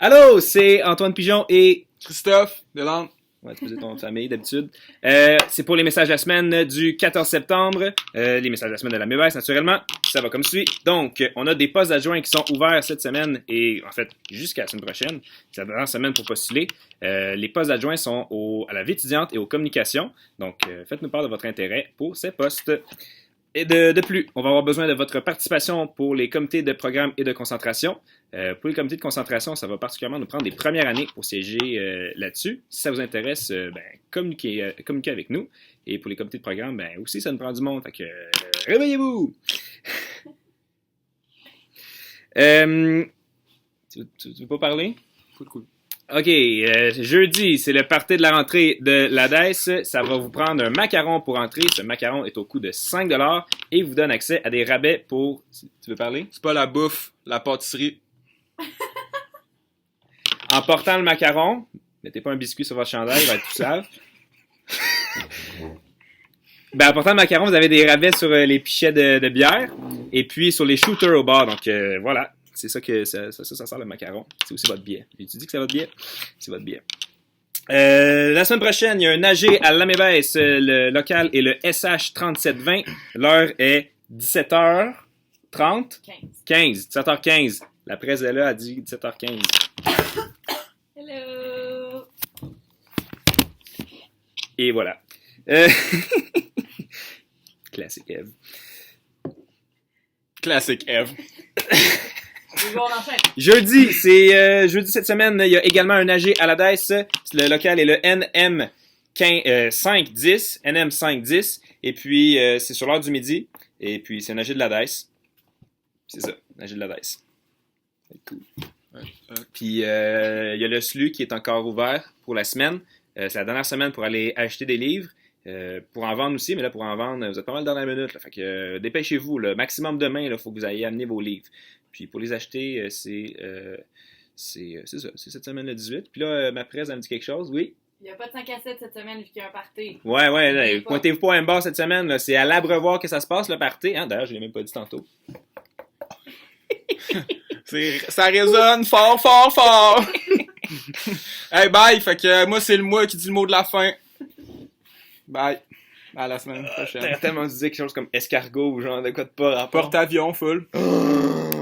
Allô, c'est Antoine Pigeon et... Christophe Delangle. Ouais, tu faisais ton nom de famille d'habitude. C'est pour les messages de la semaine du 14 septembre. Les messages de la semaine de la MEBES, naturellement. Ça va comme suit. Donc, on a des postes adjoints qui sont ouverts cette semaine et, en fait, jusqu'à la semaine prochaine. C'est la dernière semaine pour postuler. Les postes adjoints sont à la vie étudiante et aux communications. Donc, faites-nous part de votre intérêt pour ces postes. Et de plus, on va avoir besoin de votre participation pour les comités de programme et de concentration. Pour les comités de concentration, ça va particulièrement nous prendre des premières années pour siéger là-dessus. Si ça vous intéresse, communiquez avec nous. Et pour les comités de programme, aussi, ça nous prend du monde. Fait que, réveillez-vous! Tu veux pas parler? Cool. OK, jeudi, c'est le party de la rentrée de l'ADES. Ça va vous prendre un macaron pour entrer. Ce macaron est au coût de 5$ et vous donne accès à des rabais pour... Tu veux parler? C'est pas la bouffe, la pâtisserie. En portant le macaron, mettez pas un biscuit sur votre chandail, il va être tout sale. En portant le macaron, vous avez des rabais sur les pichets de bière et puis sur les shooters au bar. Donc voilà. C'est ça que ça sert le macaron. C'est aussi votre billet. Tu dis que c'est votre billet? C'est votre billet. La semaine prochaine, il y a un AG à l'Amébès. Le local est le SH 3720. L'heure est 17h30. 17h15. La presse est là, a dit 17h15. Hello! Et voilà. Classique Eve. Classique Eve. Jeudi, c'est jeudi cette semaine, il y a également un AG à l'ADES. Le local est le NM 510. NM 510. Et puis, c'est sur l'heure du midi. Et puis, c'est un AG de l'ADES. C'est ça, un AG de l'ADES. C'est cool. Puis, il y a le SLU qui est encore ouvert pour la semaine. C'est la dernière semaine pour aller acheter des livres. Pour en vendre aussi, mais là, pour en vendre, vous êtes pas mal dans la minute. Là, fait que dépêchez-vous. Le maximum demain, il faut que vous ayez amené vos livres. Puis pour les acheter, c'est ça. C'est cette semaine le 18. Puis là, ma presse, elle me dit quelque chose, oui? Il n'y a pas de 5 à 7 cette semaine vu qu'il y a un party. Ouais, là, pointez-vous pas à un bar cette semaine. Là. C'est à l'Abreuvoir que ça se passe, le party. Hein? D'ailleurs, je l'ai même pas dit tantôt. Ça résonne fort. Hey, bye! Fait que moi, c'est le moi qui dit le mot de la fin. Bye. À la semaine prochaine. T'as tellement dit quelque chose comme escargot ou genre de quoi de pas rapport. Porte-avions, full.